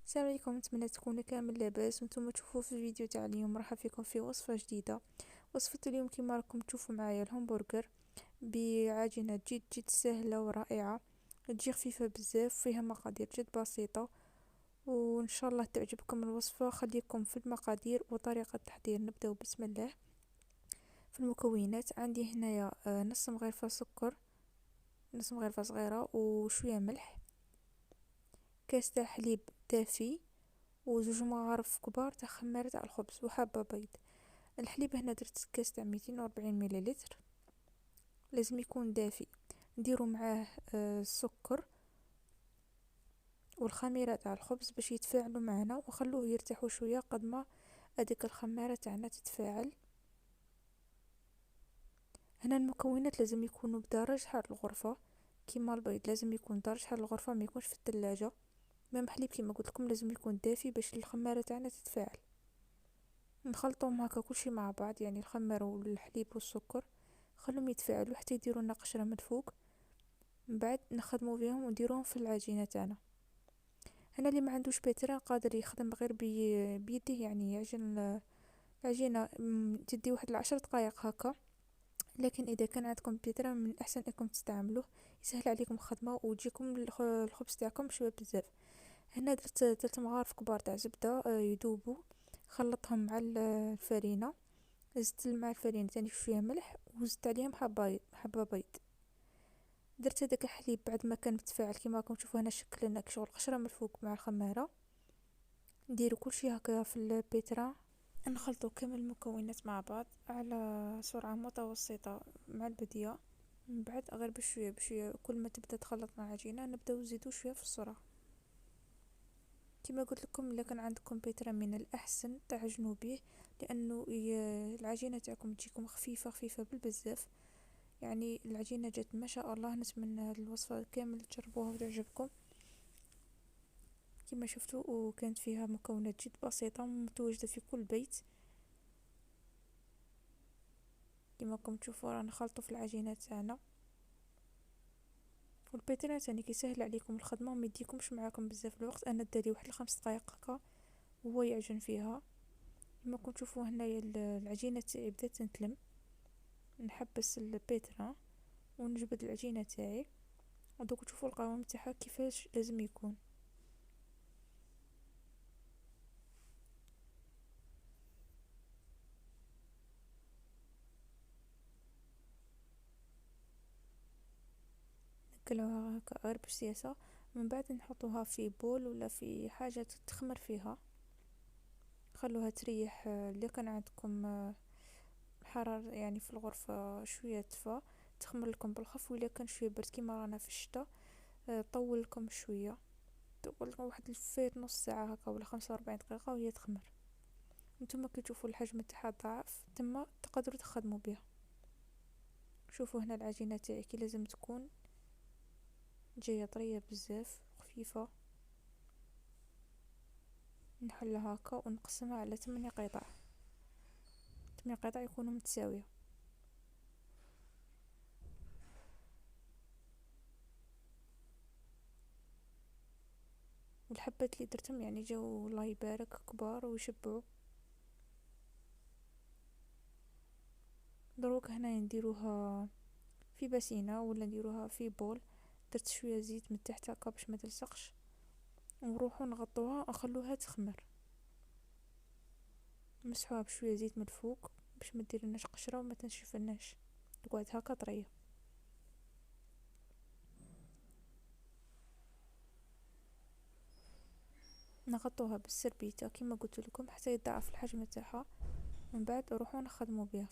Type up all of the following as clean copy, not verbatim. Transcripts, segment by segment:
السلام عليكم، نتمنى تكونوا كامل لاباس وانتم تشوفوا في الفيديو تاع اليوم. مرحبا فيكم في وصفه جديده. وصفه اليوم كما راكم تشوفوا معايا الهمبرجر بعجينه جد سهله ورائعه، تجي خفيفه بزاف، فيها مقادير جد بسيطه، وان شاء الله تعجبكم الوصفه. خليكم في المقادير وطريقه التحضير. نبداو بسم الله. في المكونات عندي هنايا نص مغرفه سكر، نص مغرفه صغيره، وشويه ملح، كاس تاع حليب دافي، وزوج مغارف كبار تاع خميرة تاع الخبز، وحبة بيض. الحليب هنا درت كاس تاع 240 مليلتر، لازم يكون دافي. نديرو معاه السكر والخميرة تاع الخبز باش يتفاعلوا معنا، وخلوه يرتاحوا شوية قد ما هذيك الخميرة تاعنا تتفاعل. هنا المكونات لازم يكونوا بدرجة حرارة الغرفة، كيما البيض لازم يكون درجة حرارة الغرفة، ما يكونش في الثلاجة. مام حليب كيما قلت لكم لازم يكون دافي باش الخميرة تاعنا تتفاعل. نخلطهم هكا كلشي مع بعض، يعني الخمر والحليب والسكر، خلهم يتفاعلوا حتى يديروا لنا قشره من فوق. من بعد نخدموا بهم ونديروهم في العجينه تاعنا. هنا اللي ما عندوش بيتران قادر يخدم غير بيده، يعني يعجن العجينه تدي واحد 10 دقائق هكا. لكن اذا كان عندكم بيتران من الاحسن انكم تستعملوه، يسهل عليكم الخدمه وتجيكم الخبز تاعكم شويه بزاف. هنا درت 3 مغارف كبار تاع زبده يذوبوا، خلطهم مع الفرينه، زدت مع الفرينة تاني شوية ملح، وزدت عليهم حبة بيض. درت هداك الحليب بعد ما كان متفاعل كيما راكم تشوفوا هنا، شكل لنا شغل قشرة من الفوق مع الخمارة. نديرو كل شيء هكا في البيترا، نخلطو كامل المكونات مع بعض على سرعة متوسطة مع البدية. من بعد غير بشوية بشوية، كل ما تبدا تخلط مع العجينة نبداو نزيدو شوية في السرعة. كما قلت لكم، الا كان عندكم بيترا من الاحسن تعجنوا به، لانه العجينة تاعكم تجيكم خفيفة بالبزاف. يعني العجينة جات ما شاء الله. نتمنى هاد الوصفة كامل تجربوها وتعجبكم. كما شفتوا وكانت فيها مكونات جد بسيطة متواجدة في كل بيت. كما راكم تشوفوا رانا نخلطوا في العجينة تاعنا، والبيتران تاني كيسهل عليكم الخدمة وما يديكمش معاكم بزاف الوقت. انا دالي واحد 5 دقائق هكا وهو يعجن فيها. كما راكم تشوفوا هنايا العجينة تاعي بدات تنتلم. نحبس البيتران ونجبد العجينة تاعي، ودوك تشوفوا القوام تاعها كيفاش لازم يكون. نقلوها هكا غير بسياسة. من بعد نحطوها في بول ولا في حاجة تخمر فيها، خلوها تريح. اللي كان عندكم حرارة يعني في الغرفة شوية تفا، تخمر لكم بالخف. ولا كان شوية برد كيما رانا في الشتاء، طول لكم شوية، تقول لكم واحد الفيت نص ساعة هكا ولا 45 دقيقة وهي تخمر. نتوما كي تشوفوا الحجم تاعها ضعف تما تقدروا تخدموا بها. شوفوا هنا العجينة تاعي كي لازم تكون جاية طرية بزاف خفيفة. نحلها هكا ونقسمها على 8 قطع، 8 قطع يكونوا متساوية. والحبات اللي درتهم يعني جاو الله يبارك كبار ويشبعوا. دروك هنا نديروها في باسينة ولا نديروها في بول. درت شوية زيت من تحت هكا باش ما تلصقش، ونروحو نغطوها ونخلوها تخمر. نمسحوها بشوية زيت من الفوق باش ما ديرلناش قشرة وما تنشفناش، تقعد هكا طرية. نغطوها بالسربيتة كما قلت لكم حتى يضاعف الحجم تاعها. من بعد نروحو نخدمو بها.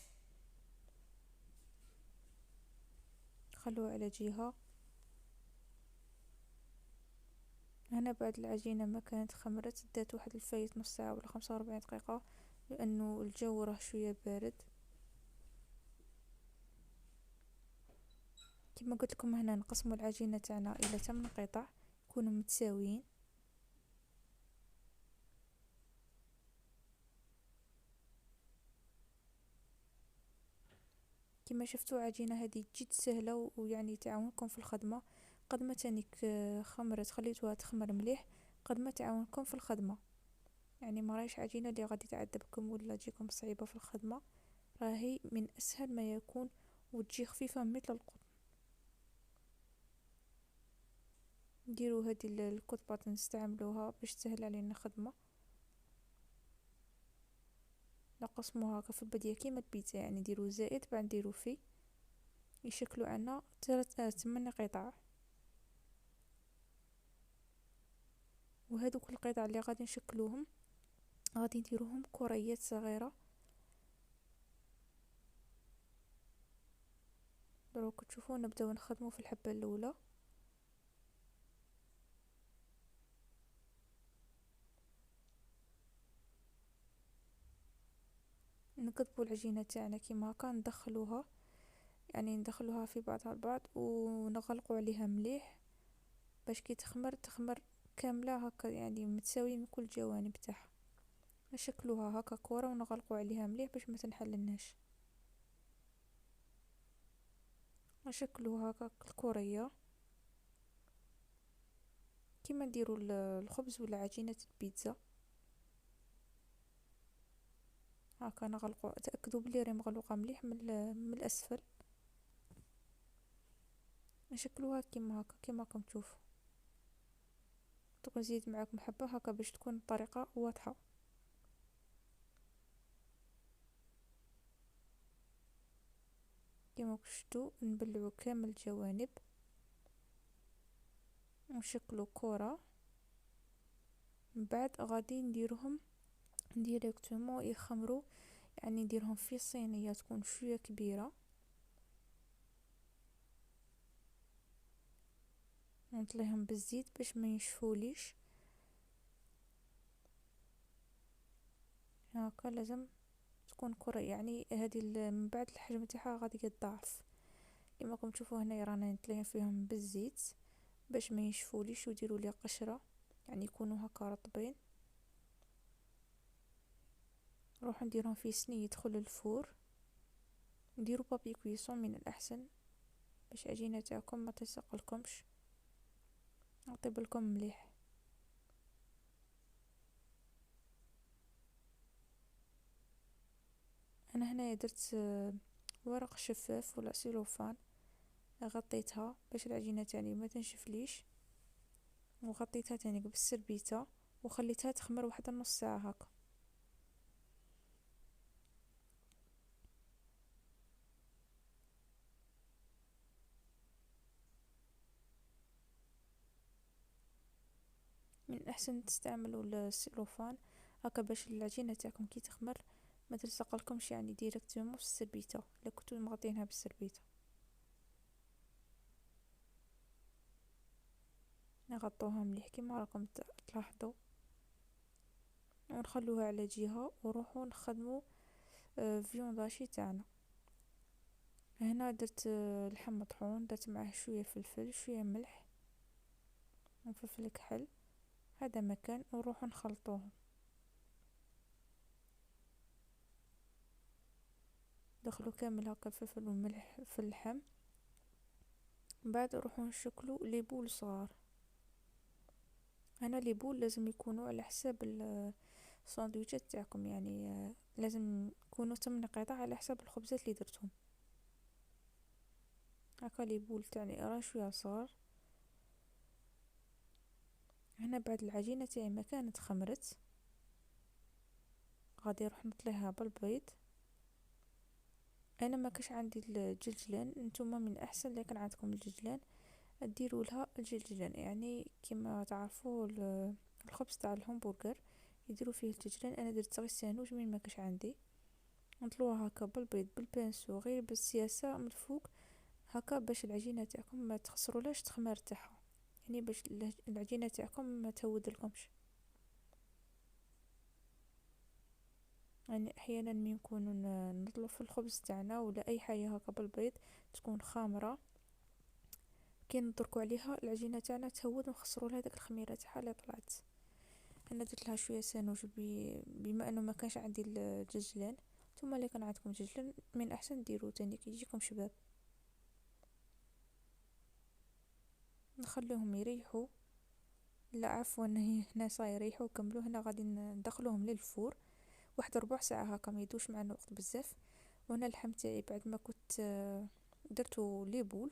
خلوها على جهة. هنا بعد العجينة ما كانت خمرت، دات واحد الفايت نص ساعة ولا 45 دقيقة، لأنه الجو راه شوية بارد. كما قلت لكم هنا نقسموا العجينة تاعنا إلى 8 قطع يكونوا متساويين. كما شفتوا عجينة هذه جد سهلة ويعني تعاونكم في الخدمة. قد ما تانيك خمرت خليتوها تخمر مليح، قد ما تعاونكم في الخدمة. يعني ما راهيش عجينة اللي غادي تعذبكم ولا تجيكم صعيبة في الخدمة، راهي من اسهل ما يكون وتجي خفيفة مثل القطن. نديرو هذه الكتبة نستعملوها باش تسهل علينا الخدمة. نقسموها هكا في البداية كيما البيتزا، يعني نديرو زائد بعد نديرو في، يشكلو عنا 8 قطع. وهذوك القطع اللي غادي نشكلوهم غادي نديروهم كريات صغيرة. دروك تشوفوا نبداو نخدمو في الحبة الاولى. نكتبوا العجينة تاعنا كيما هكا، ندخلوها يعني ندخلوها في بعضها البعض ونغلقوا عليها مليح باش كي تخمر كاملة هكا، يعني متساوية من كل الجوانب تاعها. نشكلوها هكا كرة ونغلقوا عليها مليح باش ما تنحلناش. نشكلوها هكا الكورية كيما نديروا الخبز ولا عجينة البيتزا. هكا نغلقوا، تأكدوا بلي راهي مغلوقة مليح من الأسفل. نشكلوها كيما هكا كيما راكم تشوفوا. نزيد معاكم حبة هكا باش تكون الطريقة واضحة. كيما شفتوا نبلعوا كامل الجوانب ونشكلوا كرة. من بعد غادي نديرهم ديريكتومون يخمروا، يعني نديرهم في صينية تكون شوية كبيرة، ونطليهم بالزيت باش ما ينشفوليش. هكا لازم تكون كرة، يعني هذه من بعد الحجم تاعها غادي يتضاعف. كما راكم تشوفوا هنا رانا نطليهم فيهم بالزيت باش ما ينشفوليش ويديروا لي قشرة، يعني يكونوا هكا رطبين. نروح نديرهم في صينية يدخل الفور. نديروا بابي كويسون من الأحسن باش العجينة تاعكم ما تلصقلكمش، نطيب لكم مليح. انا هنا درت ورق شفاف ولا سيلوفان، غطيتها باش العجينه تاعي ما تنشفليش، وغطيتها تاني بالسربيته وخليتها تخمر واحد نص ساعه هكا. من الاحسن تستعملوا السيلوفان هكا باش العجينه تاعكم كي تخمر ما تلصقلكمش، يعني ديريكتومون في السربيته الا كنتو مغطينها بالسربيته. نغطوها مليح كيما راكم تلاحظوا، ونخلوها على جهه ونروحوا نخدموا فيونداشي تاعنا. هنا درت لحم مطحون، درت معاه شويه فلفل شويه ملح وفلفل كحل، هذا مكان، ونروح نخلطوهم. دخلوا كامل هكا الفلفل والملح في اللحم. من بعد نروحو نشكلوا لي بول صغار. هنا لي بول لازم يكونوا على حساب الساندويتشات تاعكم، يعني لازم يكونوا 8 قطع على حساب الخبزات اللي درتهم. هكا لي بول تاعني راه شويه صغار. هنا بعد العجينه تاعي ما كانت خمرت، غادي نروح نطليها بالبيض. انا ما كاش عندي الجلجلان، نتوما من احسن لكن عندكم الجلجلان ديروا لها الجلجلان، يعني كما تعرفوا الخبز تاع الهمبرجر يديروا فيه الجلجلان. انا درت غير السانوج من ما كاش عندي. نطلوها هكا بالبيض بالبانسو غير بالسياسه من الفوق هكا باش العجينه تاعكم ما تخسرولاش تخمار تاعها، يعني باش العجينه تاعكم ما تهودلكمش. يعني احيانا من نكونوا نطلب في الخبز تاعنا ولا اي حاجه هكا بالبيض تكون خامره، كي نتركوا عليها العجينه تاعنا تهود ونخسروا لها داك الخميره تاعها اللي طلعت. انا درت لها شويه سانوج بما انه ما كانش عندي الجزلان. ثم اللي كان عندكم جزلان من احسن ديروا تاني كي يجيكم شباب. نخليهم يريحوا لا عفوا، هي هنا يريحوا وكملوا. هنا غادي ندخلوهم للفور واحد ربع ساعة هكا، ما يدوش معنا وقت بزاف. وهنا اللحم تاعي بعد ما كنت درتو لي بول،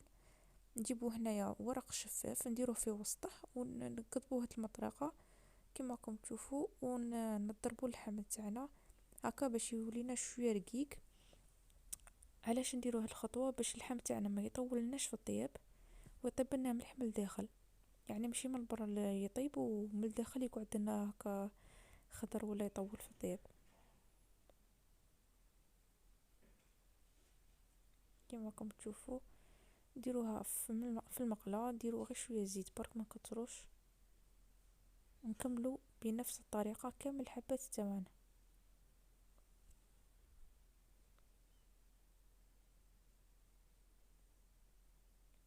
نجيبو هنايا ورق شفاف نديروه في وسطه ونقطبوه هاد المطرقة كما راكم تشوفوا، ونضربوا اللحم تاعنا هكا باش يولينا شويه رقيق. علاش نديرو هاد الخطوه؟ باش اللحم تاعنا ما يطولناش في الطياب ويطيب لنا مليح من الداخل، يعني ماشي من برا يطيب ومن الداخل يقعد لنا هكا خضر ولا يطول في الطياب. كما راكم تشوفوا ديروها في المقله، ديروا غير شويه زيت برك ما كتروش، نكملوا بنفس الطريقه كامل الحبات تاعنا.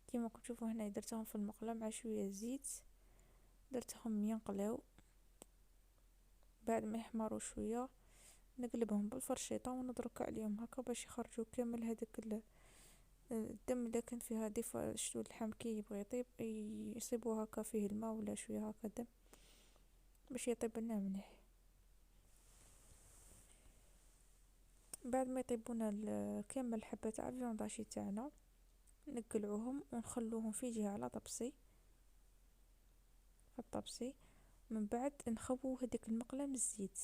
كما راكم تشوفوا هنا درتهم في المقله مع شويه زيت، درتهم ينقلاو. بعد ما يحمروا شويه نقلبهم بالفرشيطه ونضرك عليهم هكا باش يخرجوا كامل هذاك الدم اللي كان فيها. دي شتو اللحم كي يبغي يطيب يصيبوا هكا فيه الماء ولا شويه هكا دم باش يطيب لنا مليح. بعد ما يطيبونا كامل الحبه تاع الفيونداشي تاعنا نقلعوهم ونخلوهم في جهه على طبسي في الطبسي. من بعد نخبو هذيك المقله من الزيت.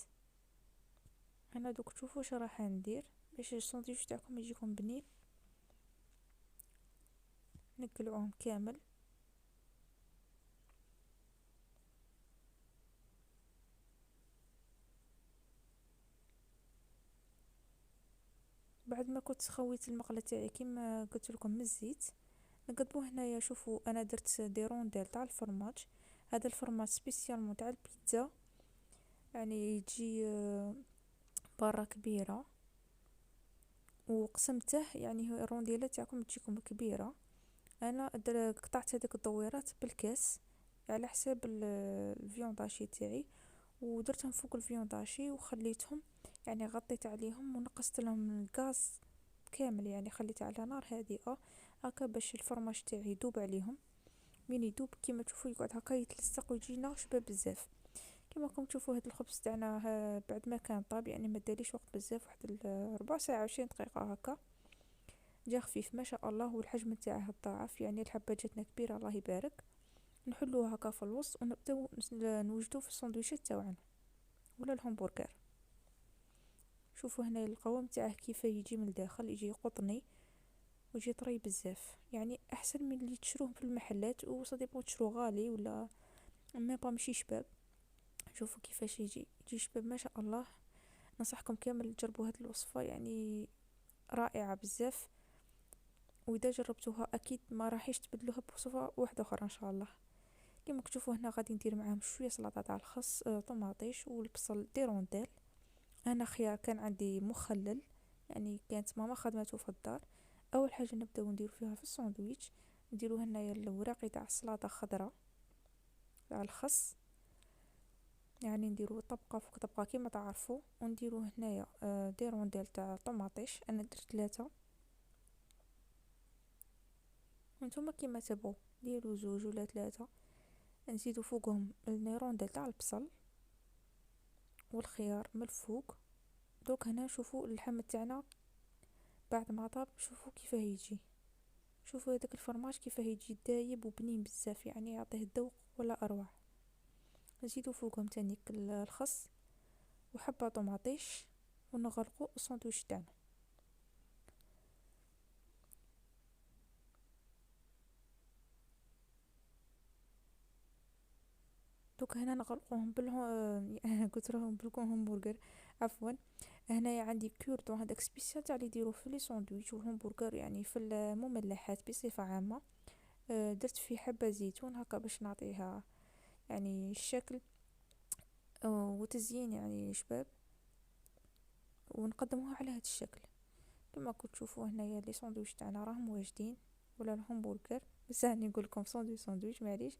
انا دوك تشوفوا واش راح ندير باش الساندويتش تاعكم يجيكم بنين. نقلعوهم كامل. بعد ما كنت خويت المقله تاعي كيما قلت لكم من الزيت، نقطبو هنايا. شوفوا انا درت دي رونديل تاع الفرماج، هذا الفرماج سبيسيالمون تاع البيتزا، يعني يجي برا كبيره وقسمته، يعني الرونديلات تاعكم تجيكم كبيره. انا قطعت هذيك الدويرات بالكاس على حساب الفيونداشي تاعي، ودرتهم فوق الفيونداشي وخليتهم، يعني غطيت عليهم ونقصت لهم الغاز كامل، يعني خليته على نار هادئه هكا باش الفرماج تاعي يدوب عليهم. من يدوب كيما تشوفوا يقعد هكا يتلصق ويجينا شباب بزاف. كيما راكم تشوفوا هاد الخبز تاعنا بعد ما كان طاب، يعني ما داليش وقت بزاف، واحد ربع ساعه 20 دقيقه هكا، جا خفيف ما شاء الله، والحجم تاعه تضاعف، يعني الحبه جاتنا كبيره الله يبارك. نحلوه هكا في الوسط ونبداو نوجدوه في الساندويشات تاعنا ولا الهمبرغر. شوفوا هنا القوام تاعه كيف يجي من الداخل، يجي قطني ويجي طري بزاف، يعني احسن من اللي تشروه في المحلات وصديقو تشرو غالي ولا ما ماشي شباب. شوفوا كيفاش يجي شباب ما شاء الله. ننصحكم كامل تجربوا هذه الوصفه، يعني رائعه بزاف، واذا جربتوها اكيد ما راحيش تبدلوها بوصفه واحده اخرى ان شاء الله. كما تشوفوا هنا غادي ندير معاهم شويه سلطه تاع الخس، طماطيش والبصل دي رونديل. انا خيار كان عندي مخلل، يعني كانت ماما خدمته في الدار. اول حاجه نبداو نديرو فيها في الساندويتش، نديرو هنايا الوراقي تاع السلطه خضراء تاع الخس، يعني نديرو طبقه فوق طبقه كيما تعرفوا، ونديرو هنايا دي رونديل تاع طماطيش، انا درت 3 وانتم كيما تبغوا ديروا 2 ولا 3. نزيدو فوقهم الرونديل تاع البصل والخيار من الفوق. دوك هنا شوفوا اللحم تاعنا بعد ما طاب، شوفوا كيفاه يجي، شوفوا هذاك الفرماج كيفاه يجي دايب وبنين بزاف، يعني يعطيه الذوق ولا اروع. نزيدو فوقهم تانيك الخس وحبة طماطيش ونغرقوا الساندويتش تاعنا. دوك هنا نغرقوهم قلت لهم همبرغر، عفوا. هنايا عندي كوردون هذاك سبيسيال تاع اللي يديروه في لي ساندويتش والهمبرغر، يعني في المملحات بصفه عامه. درت فيه حبه زيتون هكا باش نعطيها يعني الشكل وتزيين يعني شباب، ونقدموها على هذا الشكل. كما كنت تشوفوا هنايا لي ساندويتش تاعنا راهم واجدين، ولا الهمبرغر، بس راني نقول لكم ساندويتش معليش.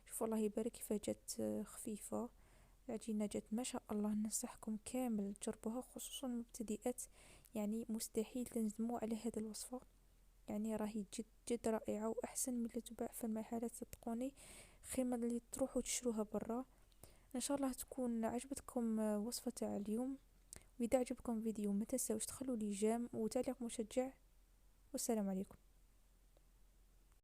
شوفوا الله يبارك كيف جات خفيفه، العجينه جات ما شاء الله. ننصحكم كامل تجربوها خصوصا المبتدئات، يعني مستحيل تندموا على هذه الوصفه، يعني راهي جد جد رائعه واحسن من اللي تباع في المحلات صدقوني. خير اللي تروحوا تشروها برا. ان شاء الله تكون عجبتكم وصفة تاع اليوم، واذا عجبكم فيديو ما تنسوش تخلوا لي جيم وتعليق مشجع، والسلام عليكم.